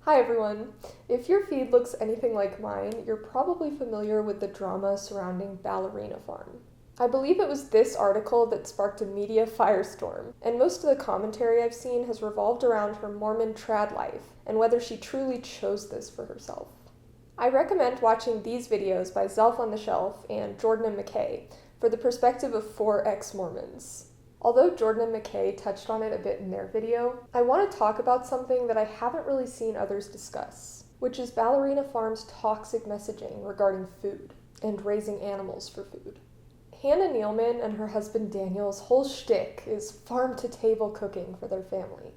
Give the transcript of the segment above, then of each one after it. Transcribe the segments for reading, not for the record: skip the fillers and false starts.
Hi everyone! If your feed looks anything like mine, you're probably familiar with the drama surrounding Ballerina Farm. I believe it was this article that sparked a media firestorm, and most of the commentary I've seen has revolved around her Mormon trad life and whether she truly chose this for herself. I recommend watching these videos by Zelph on the Shelf and Jordan and McKay for the perspective of 4 ex-Mormons. Although Jordan and McKay touched on it a bit in their video, I want to talk about something that I haven't really seen others discuss, which is Ballerina Farm's toxic messaging regarding food and raising animals for food. Hannah Nealman and her husband Daniel's whole shtick is farm-to-table cooking for their family.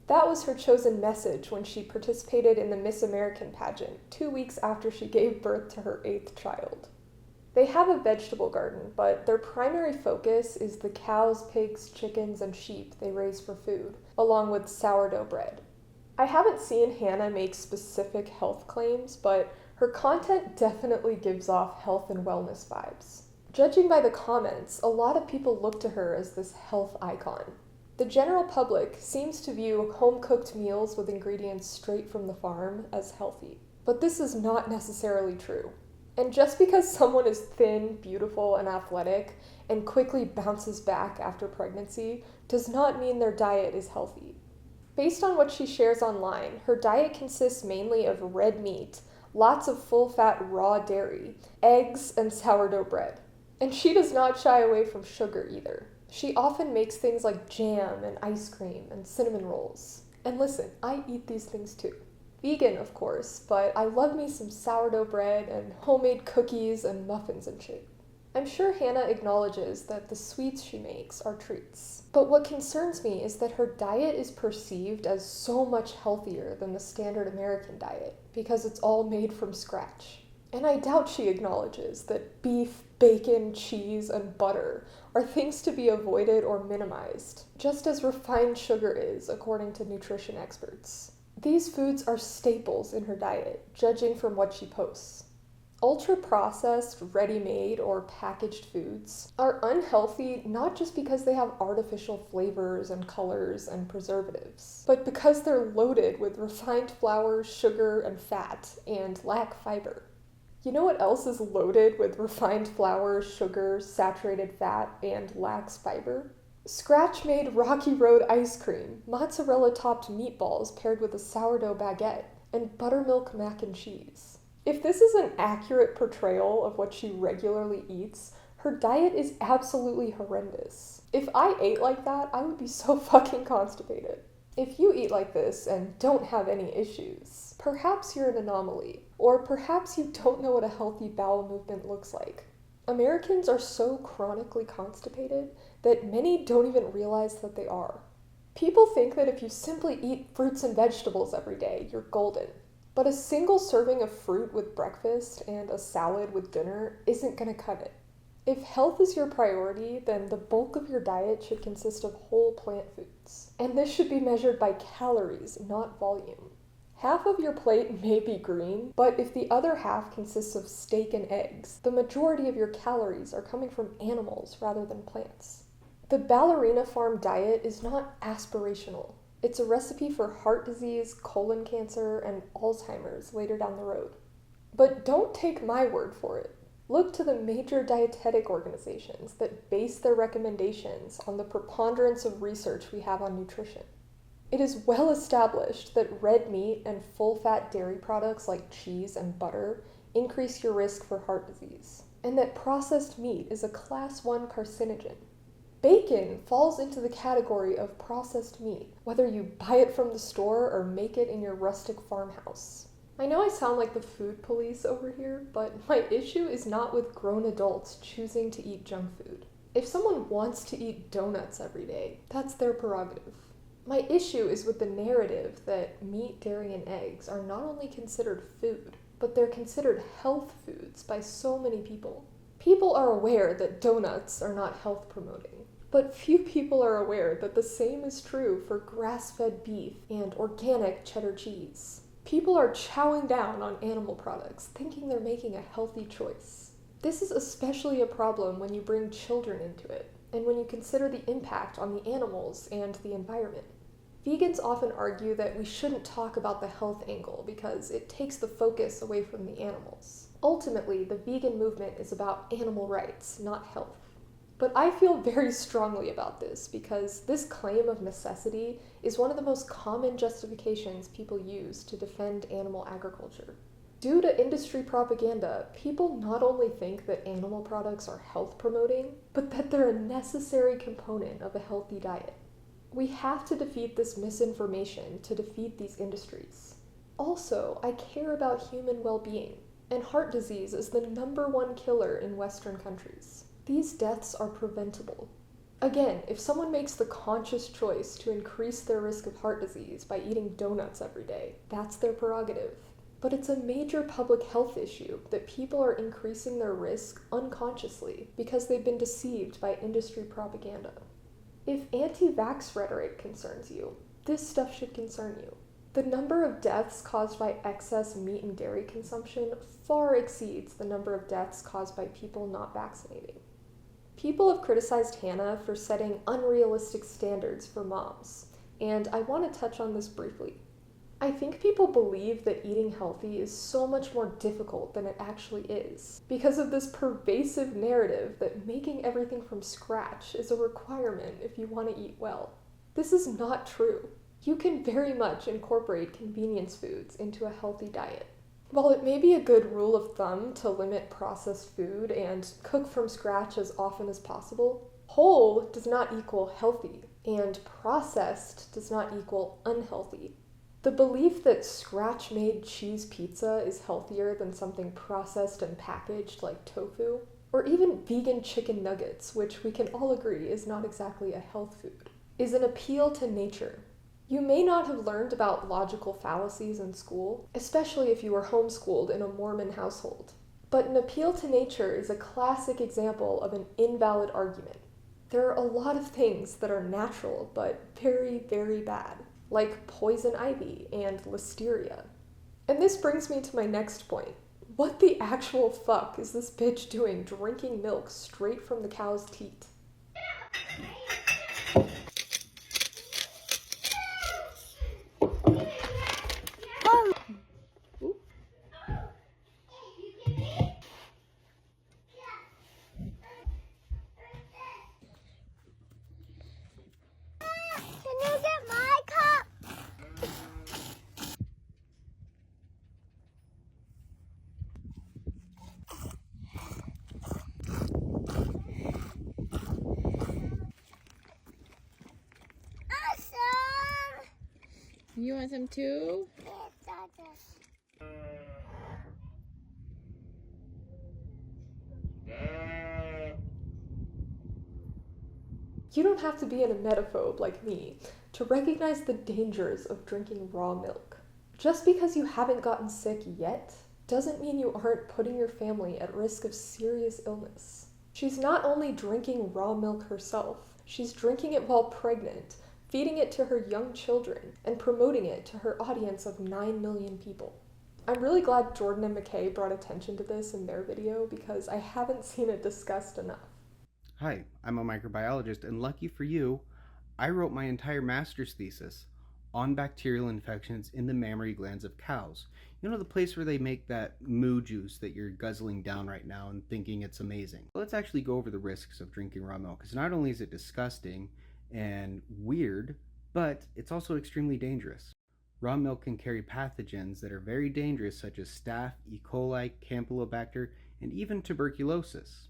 That was her chosen message when she participated in the Miss American pageant 2 weeks after she gave birth to her 8th child. They have a vegetable garden, but their primary focus is the cows, pigs, chickens, and sheep they raise for food, along with sourdough bread. I haven't seen Hannah make specific health claims, but her content definitely gives off health and wellness vibes. Judging by the comments, a lot of people look to her as this health icon. The general public seems to view home-cooked meals with ingredients straight from the farm as healthy, but this is not necessarily true. And just because someone is thin, beautiful, and athletic, and quickly bounces back after pregnancy, does not mean their diet is healthy. Based on what she shares online, her diet consists mainly of red meat, lots of full-fat raw dairy, eggs, and sourdough bread. And she does not shy away from sugar either. She often makes things like jam and ice cream and cinnamon rolls. And listen, I eat these things too. Vegan, of course, but I love me some sourdough bread and homemade cookies and muffins and shit. I'm sure Hannah acknowledges that the sweets she makes are treats. But what concerns me is that her diet is perceived as so much healthier than the standard American diet because it's all made from scratch. And I doubt she acknowledges that beef, bacon, cheese, and butter are things to be avoided or minimized, just as refined sugar is, according to nutrition experts. These foods are staples in her diet, judging from what she posts. Ultra-processed, ready-made, or packaged foods are unhealthy not just because they have artificial flavors and colors and preservatives, but because they're loaded with refined flour, sugar, and fat, and lack fiber. You know what else is loaded with refined flour, sugar, saturated fat, and lacks fiber? Scratch-made Rocky Road ice cream, mozzarella-topped meatballs paired with a sourdough baguette, and buttermilk mac and cheese. If this is an accurate portrayal of what she regularly eats, her diet is absolutely horrendous. If I ate like that, I would be so fucking constipated. If you eat like this and don't have any issues, perhaps you're an anomaly, or perhaps you don't know what a healthy bowel movement looks like. Americans are so chronically constipated that many don't even realize that they are. People think that if you simply eat fruits and vegetables every day, you're golden. But a single serving of fruit with breakfast and a salad with dinner isn't gonna cut it. If health is your priority, then the bulk of your diet should consist of whole plant foods. And this should be measured by calories, not volume. Half of your plate may be green, but if the other half consists of steak and eggs, the majority of your calories are coming from animals rather than plants. The Ballerina Farm diet is not aspirational. It's a recipe for heart disease, colon cancer, and Alzheimer's later down the road. But don't take my word for it. Look to the major dietetic organizations that base their recommendations on the preponderance of research we have on nutrition. It is well established that red meat and full-fat dairy products like cheese and butter increase your risk for heart disease, and that processed meat is a Class 1 carcinogen. Bacon falls into the category of processed meat, whether you buy it from the store or make it in your rustic farmhouse. I know I sound like the food police over here, but my issue is not with grown adults choosing to eat junk food. If someone wants to eat donuts every day, that's their prerogative. My issue is with the narrative that meat, dairy, and eggs are not only considered food, but they're considered health foods by so many people. People are aware that donuts are not health promoting, but few people are aware that the same is true for grass-fed beef and organic cheddar cheese. People are chowing down on animal products, thinking they're making a healthy choice. This is especially a problem when you bring children into it, and when you consider the impact on the animals and the environment. Vegans often argue that we shouldn't talk about the health angle because it takes the focus away from the animals. Ultimately, the vegan movement is about animal rights, not health. But I feel very strongly about this because this claim of necessity is one of the most common justifications people use to defend animal agriculture. Due to industry propaganda, people not only think that animal products are health promoting, but that they're a necessary component of a healthy diet. We have to defeat this misinformation to defeat these industries. Also, I care about human well-being, and heart disease is the #1 killer in Western countries. These deaths are preventable. Again, if someone makes the conscious choice to increase their risk of heart disease by eating donuts every day, that's their prerogative. But it's a major public health issue that people are increasing their risk unconsciously because they've been deceived by industry propaganda. If anti-vax rhetoric concerns you, this stuff should concern you. The number of deaths caused by excess meat and dairy consumption far exceeds the number of deaths caused by people not vaccinating. People have criticized Hannah for setting unrealistic standards for moms, and I want to touch on this briefly. I think people believe that eating healthy is so much more difficult than it actually is, because of this pervasive narrative that making everything from scratch is a requirement if you want to eat well. This is not true. You can very much incorporate convenience foods into a healthy diet. While it may be a good rule of thumb to limit processed food and cook from scratch as often as possible, whole does not equal healthy, and processed does not equal unhealthy. The belief that scratch-made cheese pizza is healthier than something processed and packaged like tofu, or even vegan chicken nuggets, which we can all agree is not exactly a health food, is an appeal to nature. You may not have learned about logical fallacies in school, especially if you were homeschooled in a Mormon household. But an appeal to nature is a classic example of an invalid argument. There are a lot of things that are natural but very, very bad, like poison ivy and listeria. And this brings me to my next point. What the actual fuck is this bitch doing drinking milk straight from the cow's teat? You want some too? You don't have to be an emetophobe like me to recognize the dangers of drinking raw milk. Just because you haven't gotten sick yet doesn't mean you aren't putting your family at risk of serious illness. She's not only drinking raw milk herself, she's drinking it while pregnant, feeding it to her young children, and promoting it to her audience of 9 million people. I'm really glad Jordan and McKay brought attention to this in their video because I haven't seen it discussed enough. Hi, I'm a microbiologist, and lucky for you, I wrote my entire master's thesis on bacterial infections in the mammary glands of cows. You know, the place where they make that moo juice that you're guzzling down right now and thinking it's amazing. Let's actually go over the risks of drinking raw milk, because not only is it disgusting and weird, but it's also extremely dangerous. Raw milk can carry pathogens that are very dangerous, such as staph, E. coli, Campylobacter, and even tuberculosis.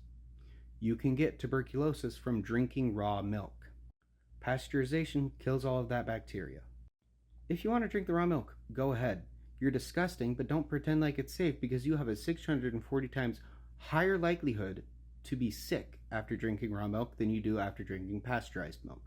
You can get tuberculosis from drinking raw milk. Pasteurization kills all of that bacteria. If you want to drink the raw milk, go ahead. You're disgusting, but don't pretend like it's safe, because you have a 640 times higher likelihood to be sick after drinking raw milk than you do after drinking pasteurized milk.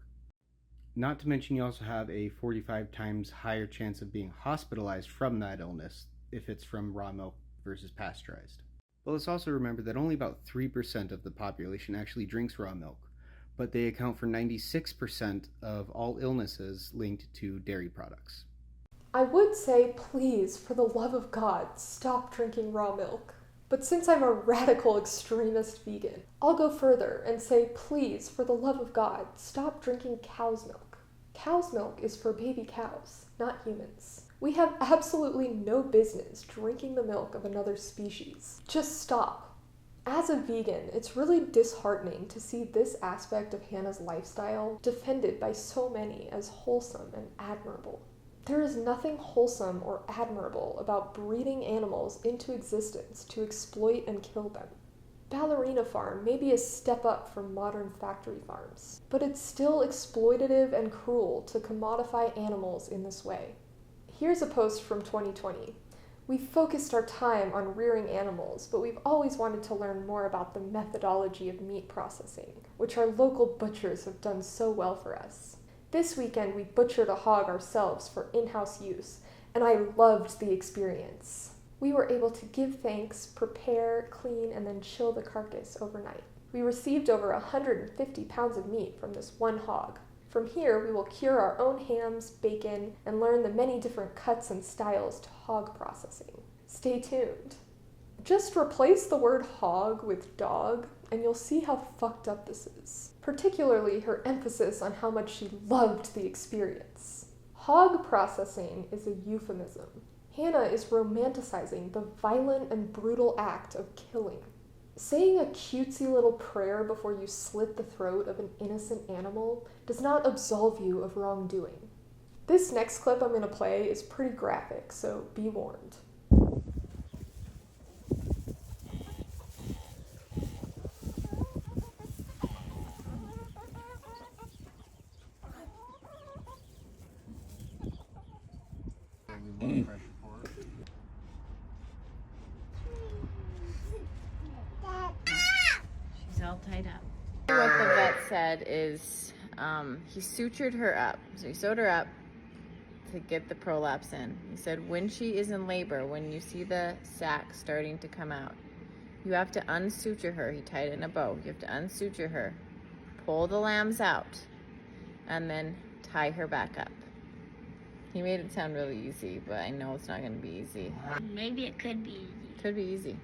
Not to mention you also have a 45 times higher chance of being hospitalized from that illness if it's from raw milk versus pasteurized. But let's also remember that only about 3% of the population actually drinks raw milk, but they account for 96% of all illnesses linked to dairy products. I would say, please, for the love of God, stop drinking raw milk. But since I'm a radical extremist vegan, I'll go further and say, please, for the love of God, stop drinking cow's milk. Cow's milk is for baby cows, not humans. We have absolutely no business drinking the milk of another species. Just stop. As a vegan, it's really disheartening to see this aspect of Hannah's lifestyle defended by so many as wholesome and admirable. There is nothing wholesome or admirable about breeding animals into existence to exploit and kill them. Ballerina Farm may be a step up from modern factory farms, but it's still exploitative and cruel to commodify animals in this way. Here's a post from 2020. We've focused our time on rearing animals, but we've always wanted to learn more about the methodology of meat processing, which our local butchers have done so well for us. This weekend we butchered a hog ourselves for in-house use, and I loved the experience. We were able to give thanks, prepare, clean, and then chill the carcass overnight. We received over 150 pounds of meat from this one hog. From here, we will cure our own hams, bacon, and learn the many different cuts and styles to hog processing. Stay tuned. Just replace the word hog with dog, and you'll see how fucked up this is. Particularly her emphasis on how much she loved the experience. Hog processing is a euphemism. Hannah is romanticizing the violent and brutal act of killing. Saying a cutesy little prayer before you slit the throat of an innocent animal does not absolve you of wrongdoing. This next clip I'm going to play is pretty graphic, so be warned. She's all tied up. What the vet said is he sutured her up. So he sewed her up to get the prolapse in. He said when she is in labor, when you see the sac starting to come out, you have to unsuture her. He tied it in a bow. You have to unsuture her, pull the lambs out, and then tie her back up. He made it sound really easy, but I know it's not going to be easy. Maybe it could be easy. Could be easy.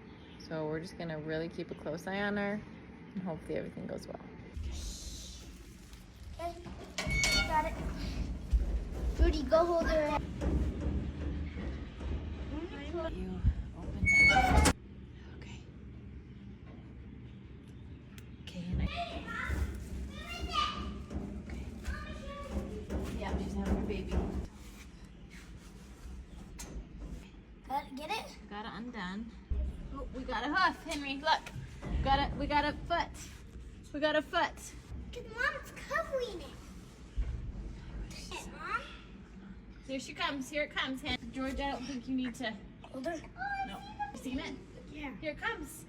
So we're just going to really keep a close eye on her, and hopefully everything goes well. Okay, got it. Rudy, go hold her head. You open that. Okay. Okay, and okay. Yeah, she's having her baby. Get it? Got it undone. Oh, we got a hoof, Henry. Look, we got a foot. We got a foot. Because Mom's covering it. Mom? Here she comes. Here it comes, Hen. George, I don't think you need to. Hold her. No. You seen it? Yeah. Here it comes.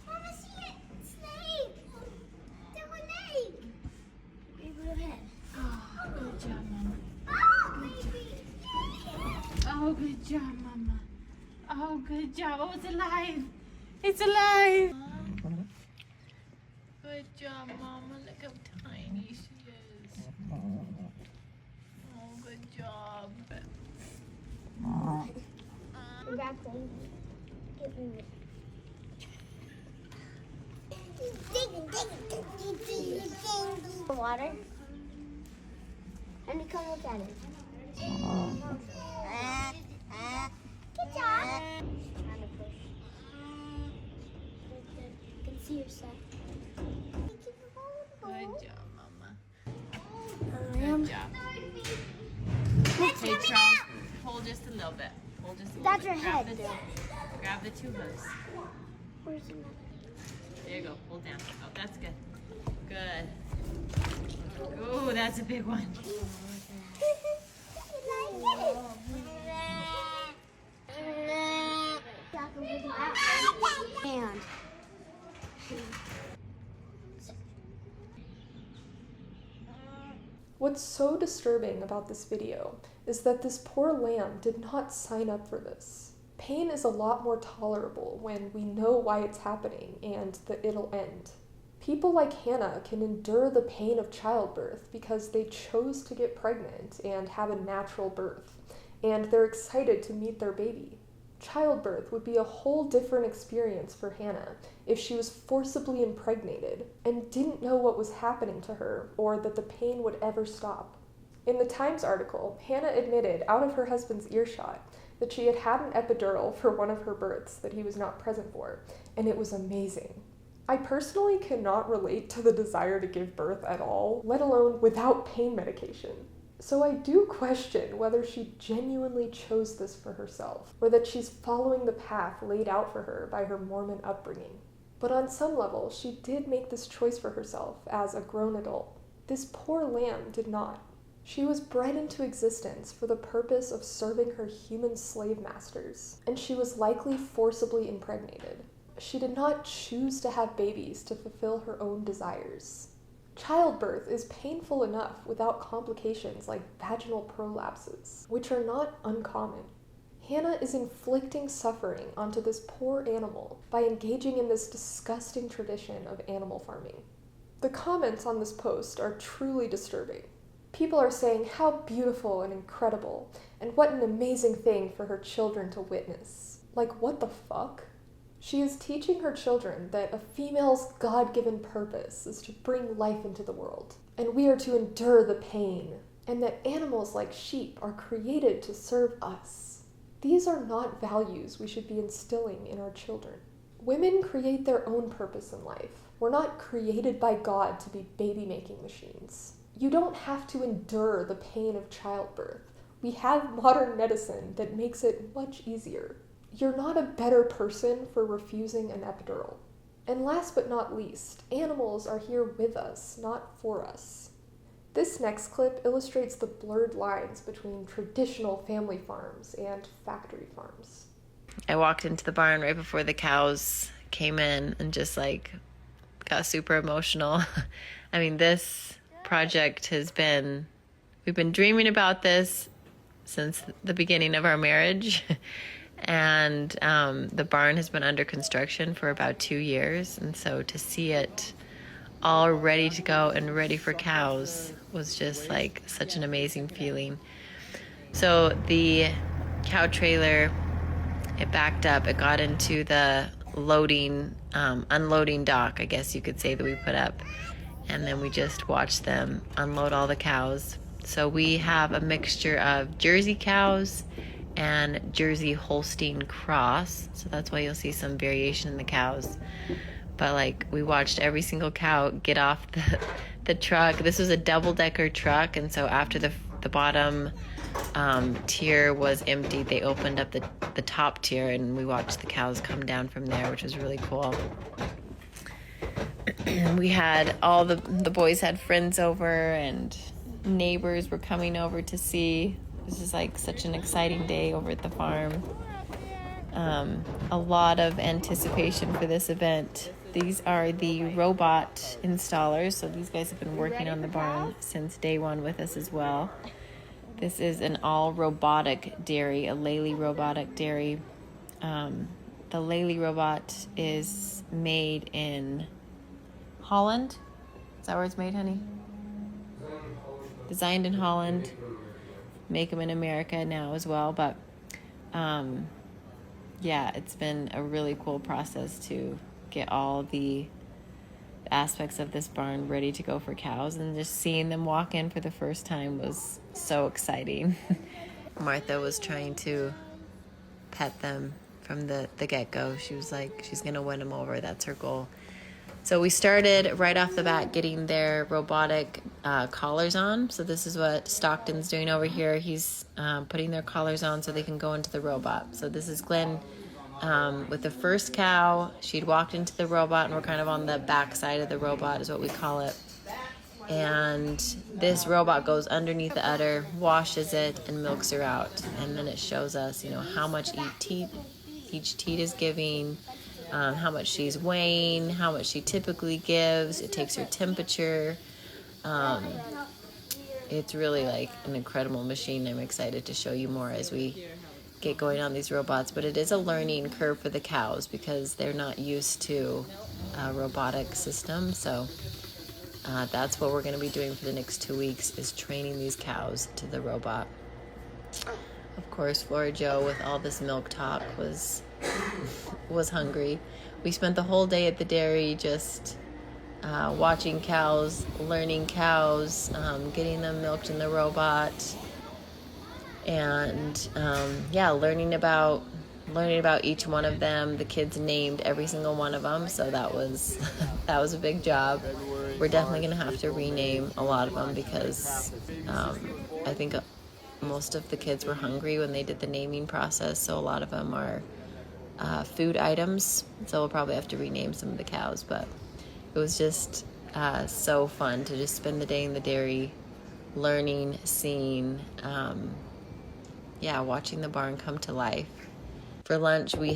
Mama, see it. It's leg. It's a leg. Baby, her head. Oh, good job, Mama. Oh, baby. Oh, good job, Mama. Oh, good job. Oh, it's alive. It's alive. Good job, Mama. Look how tiny she is. Oh, good job. We're back home. Give me it. Water. And we come look at it. Good job. Trying to push. You can see yourself. Good job, Mama. Good job. Hey, Charles, pull just a little bit. Pull just a little That's bit. her Grab head. Grab the two hooves. Where's the There you go. Pull down. Oh, that's good. Good. Oh, that's a big one. And What's so disturbing about this video is that this poor lamb did not sign up for this. Pain is a lot more tolerable when we know why it's happening and that it'll end. People like Hannah can endure the pain of childbirth because they chose to get pregnant and have a natural birth, and they're excited to meet their baby. Childbirth would be a whole different experience for Hannah if she was forcibly impregnated and didn't know what was happening to her or that the pain would ever stop. In the Times article, Hannah admitted, out of her husband's earshot, that she had had an epidural for one of her births that he was not present for, and it was amazing. I personally cannot relate to the desire to give birth at all, let alone without pain medication. So I do question whether she genuinely chose this for herself, or that she's following the path laid out for her by her Mormon upbringing. But on some level, she did make this choice for herself as a grown adult. This poor lamb did not. She was bred into existence for the purpose of serving her human slave masters, and she was likely forcibly impregnated. She did not choose to have babies to fulfill her own desires. Childbirth is painful enough without complications like vaginal prolapses, which are not uncommon. Hannah is inflicting suffering onto this poor animal by engaging in this disgusting tradition of animal farming. The comments on this post are truly disturbing. People are saying how beautiful and incredible, and what an amazing thing for her children to witness. Like, what the fuck? She is teaching her children that a female's God-given purpose is to bring life into the world, and we are to endure the pain, and that animals like sheep are created to serve us. These are not values we should be instilling in our children. Women create their own purpose in life. We're not created by God to be baby-making machines. You don't have to endure the pain of childbirth. We have modern medicine that makes it much easier. You're not a better person for refusing an epidural. And last but not least, animals are here with us, not for us. This next clip illustrates the blurred lines between traditional family farms and factory farms. I walked into the barn right before the cows came in and just got super emotional. I mean, this project we've been dreaming about this since the beginning of our marriage. And the barn has been under construction for about 2 years. And so to see it all ready to go and ready for cows was just such an amazing feeling. So the cow trailer, it backed up. It got into the unloading dock, I guess you could say, that we put up. And then we just watched them unload all the cows. So we have a mixture of Jersey cows and Jersey Holstein cross. So that's why you'll see some variation in the cows. But we watched every single cow get off the truck. This was a double-decker truck. And so after the bottom tier was emptied, they opened up the top tier, and we watched the cows come down from there, which was really cool. We had all the boys had friends over, and neighbors were coming over to see. This is such an exciting day over at the farm. A lot of anticipation for this event. These are the robot installers. So these guys have been working on the barn since day one with us as well. This is an all robotic dairy, a Lely robotic dairy. The Lely robot is made in Holland. Is that where it's made, honey? Designed in Holland. Make them in America now as well. But it's been a really cool process to get all the aspects of this barn ready to go for cows, and just seeing them walk in for the first time was so exciting. Martha was trying to pet them from the get-go. She was she's gonna win them over. That's her goal. So we started right off the bat getting their robotic collars on. So this is what Stockton's doing over here. He's putting their collars on so they can go into the robot. So this is Glenn with the first cow. She'd walked into the robot, and we're kind of on the back side of the robot is what we call it. And this robot goes underneath the udder, washes it, and milks her out. And then it shows us, how much each teat is giving, how much she's weighing, how much she typically gives. It takes her temperature. It's really an incredible machine. I'm excited to show you more as we get going on these robots. But it is a learning curve for the cows because they're not used to a robotic system. So that's what we're going to be doing for the next 2 weeks, is training these cows to the robot. Of course, Flora Jo, with all this milk talk, was hungry. We spent the whole day at the dairy just watching cows, learning cows, getting them milked in the robot, and learning about each one of them. The kids named every single one of them, so that was that was a big job. We're definitely going to have to rename a lot of them because I think most of the kids were hungry when they did the naming process, so a lot of them are food items, so we'll probably have to rename some of the cows. But it was just so fun to just spend the day in the dairy, learning, seeing, watching the barn come to life. For lunch, we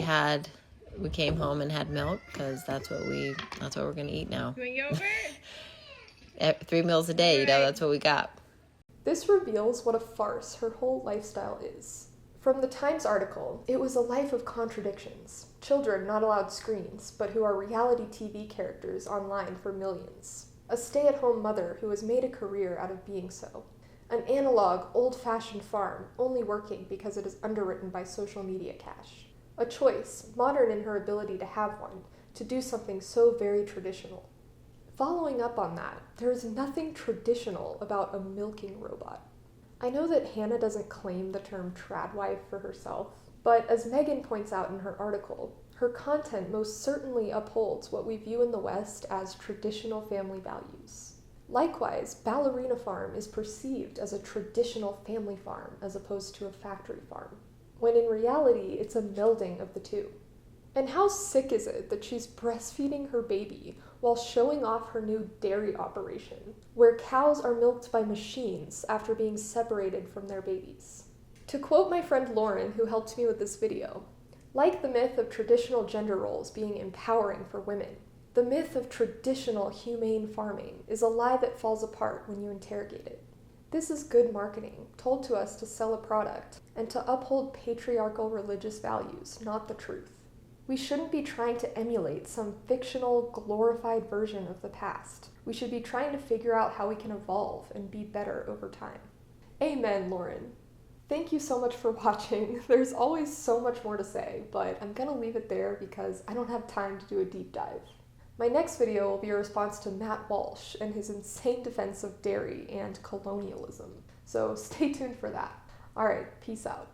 came home and had milk because that's what we're gonna eat now. You want yogurt? 3 meals a day, that's what we got. This reveals what a farce her whole lifestyle is. From the Times article, it was a life of contradictions. Children not allowed screens, but who are reality TV characters online for millions. A stay-at-home mother who has made a career out of being so. An analog, old-fashioned farm, only working because it is underwritten by social media cash. A choice, modern in her ability to have one, to do something so very traditional. Following up on that, there is nothing traditional about a milking robot. I know that Hannah doesn't claim the term tradwife for herself, but as Megan points out in her article, her content most certainly upholds what we view in the West as traditional family values. Likewise, Ballerina Farm is perceived as a traditional family farm as opposed to a factory farm, when in reality it's a melding of the two. And how sick is it that she's breastfeeding her baby while showing off her new dairy operation, where cows are milked by machines after being separated from their babies? To quote my friend Lauren, who helped me with this video, like the myth of traditional gender roles being empowering for women, the myth of traditional humane farming is a lie that falls apart when you interrogate it. This is good marketing, told to us to sell a product and to uphold patriarchal religious values, not the truth. We shouldn't be trying to emulate some fictional, glorified version of the past. We should be trying to figure out how we can evolve and be better over time. Amen, Lauren. Thank you so much for watching. There's always so much more to say, but I'm gonna leave it there because I don't have time to do a deep dive. My next video will be a response to Matt Walsh and his insane defense of dairy and colonialism. So stay tuned for that. All right, peace out.